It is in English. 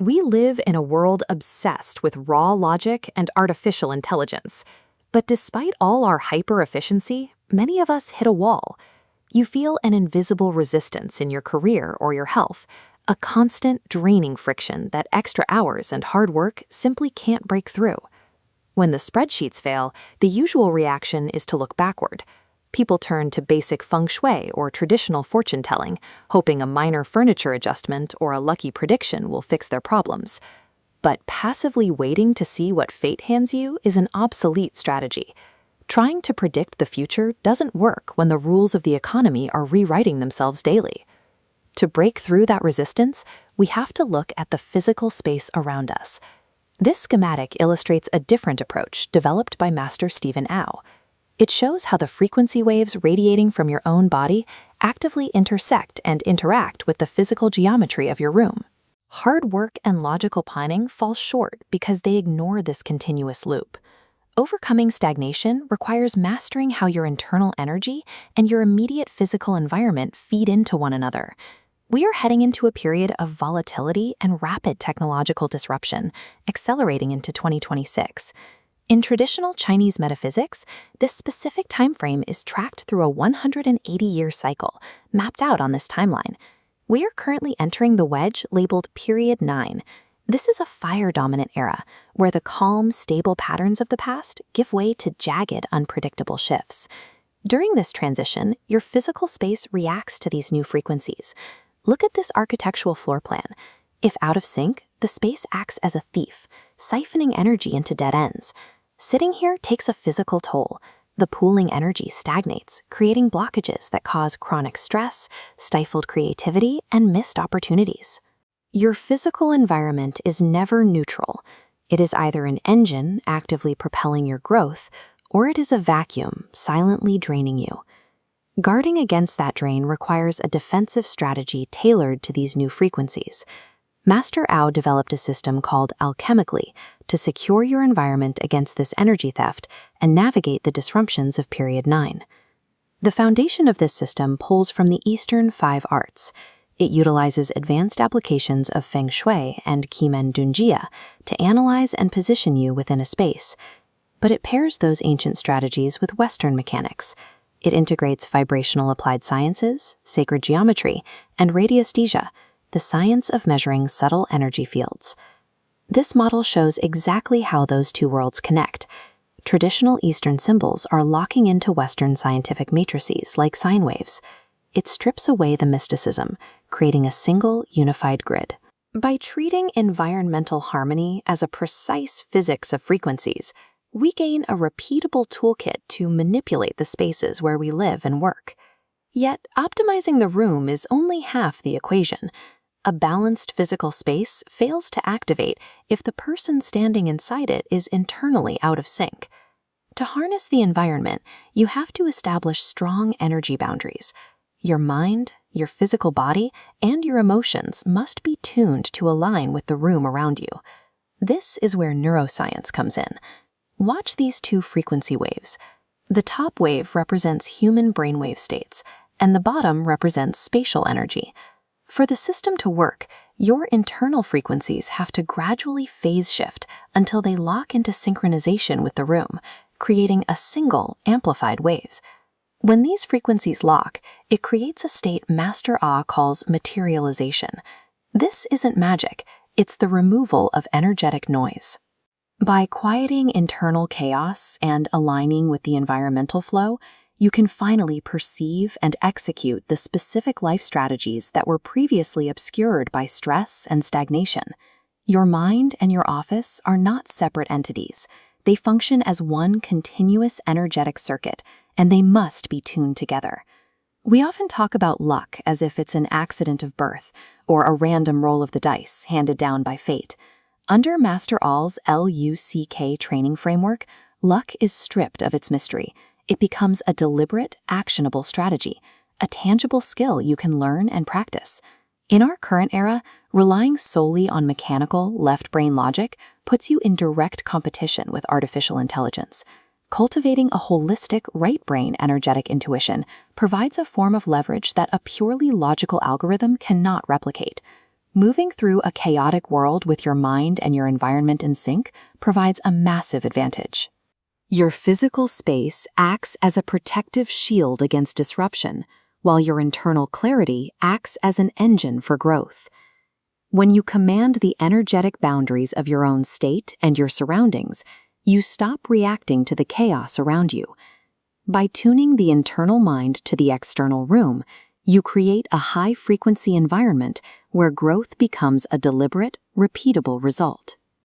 We live in a world obsessed with raw logic and artificial intelligence. But despite all our hyper-efficiency, many of us hit a wall. You feel an invisible resistance in your career or your health, a constant draining friction that extra hours and hard work simply can't break through. When the spreadsheets fail, the usual reaction is to look backward. People turn to basic feng shui or traditional fortune-telling, hoping a minor furniture adjustment or a lucky prediction will fix their problems. But passively waiting to see what fate hands you is an obsolete strategy. Trying to predict the future doesn't work when the rules of the economy are rewriting themselves daily. To break through that resistance, we have to look at the physical space around us. This schematic illustrates a different approach developed by Master Stephen Au. It shows how the frequency waves radiating from your own body actively intersect and interact with the physical geometry of your room. Hard work and logical planning fall short because they ignore this continuous loop. Overcoming stagnation requires mastering how your internal energy and your immediate physical environment feed into one another. We are heading into a period of volatility and rapid technological disruption, accelerating into 2026. In traditional Chinese metaphysics, this specific time frame is tracked through a 180-year cycle, mapped out on this timeline. We are currently entering the wedge labeled Period 9. This is a fire-dominant era, where the calm, stable patterns of the past give way to jagged, unpredictable shifts. During this transition, your physical space reacts to these new frequencies. Look at this architectural floor plan. If out of sync, the space acts as a thief, siphoning energy into dead ends. Sitting here takes a physical toll. The pooling energy stagnates, creating blockages that cause chronic stress, stifled creativity, and missed opportunities. Your physical environment is never neutral. It is either an engine actively propelling your growth, or it is a vacuum silently draining you. Guarding against that drain requires a defensive strategy tailored to these new frequencies. Master Au developed a system called Alchemically to secure your environment against this energy theft and navigate the disruptions of Period 9. The foundation of this system pulls from the Eastern 5 arts. It utilizes advanced applications of Feng Shui and Qimen Dunjia to analyze and position you within a space. But it pairs those ancient strategies with Western mechanics. It integrates vibrational applied sciences, sacred geometry, and radiesthesia, the science of measuring subtle energy fields. This model shows exactly how those two worlds connect. Traditional Eastern symbols are locking into Western scientific matrices like sine waves. It strips away the mysticism, creating a single, unified grid. By treating environmental harmony as a precise physics of frequencies, we gain a repeatable toolkit to manipulate the spaces where we live and work. Yet, optimizing the room is only half the equation. A balanced physical space fails to activate if the person standing inside it is internally out of sync. To harness the environment, you have to establish strong energy boundaries. Your mind, your physical body, and your emotions must be tuned to align with the room around you. This is where neuroscience comes in. Watch these two frequency waves. The top wave represents human brainwave states, and the bottom represents spatial energy. For the system to work, your internal frequencies have to gradually phase shift until they lock into synchronization with the room, creating a single, amplified waves. When these frequencies lock, it creates a state Master Au calls materialization. This isn't magic, it's the removal of energetic noise. By quieting internal chaos and aligning with the environmental flow, you can finally perceive and execute the specific life strategies that were previously obscured by stress and stagnation. Your mind and your office are not separate entities. They function as one continuous energetic circuit, and they must be tuned together. We often talk about luck as if it's an accident of birth or a random roll of the dice handed down by fate. Under Master Au's LUCK training framework, luck is stripped of its mystery. It becomes a deliberate, actionable strategy, a tangible skill you can learn and practice. In our current era, relying solely on mechanical, left-brain logic puts you in direct competition with artificial intelligence. Cultivating a holistic, right-brain energetic intuition provides a form of leverage that a purely logical algorithm cannot replicate. moving through a chaotic world with your mind and your environment in sync provides a massive advantage. Your physical space acts as a protective shield against disruption, while your internal clarity acts as an engine for growth. When you command the energetic boundaries of your own state and your surroundings, you stop reacting to the chaos around you. By tuning the internal mind to the external room, you create a high-frequency environment where growth becomes a deliberate, repeatable result.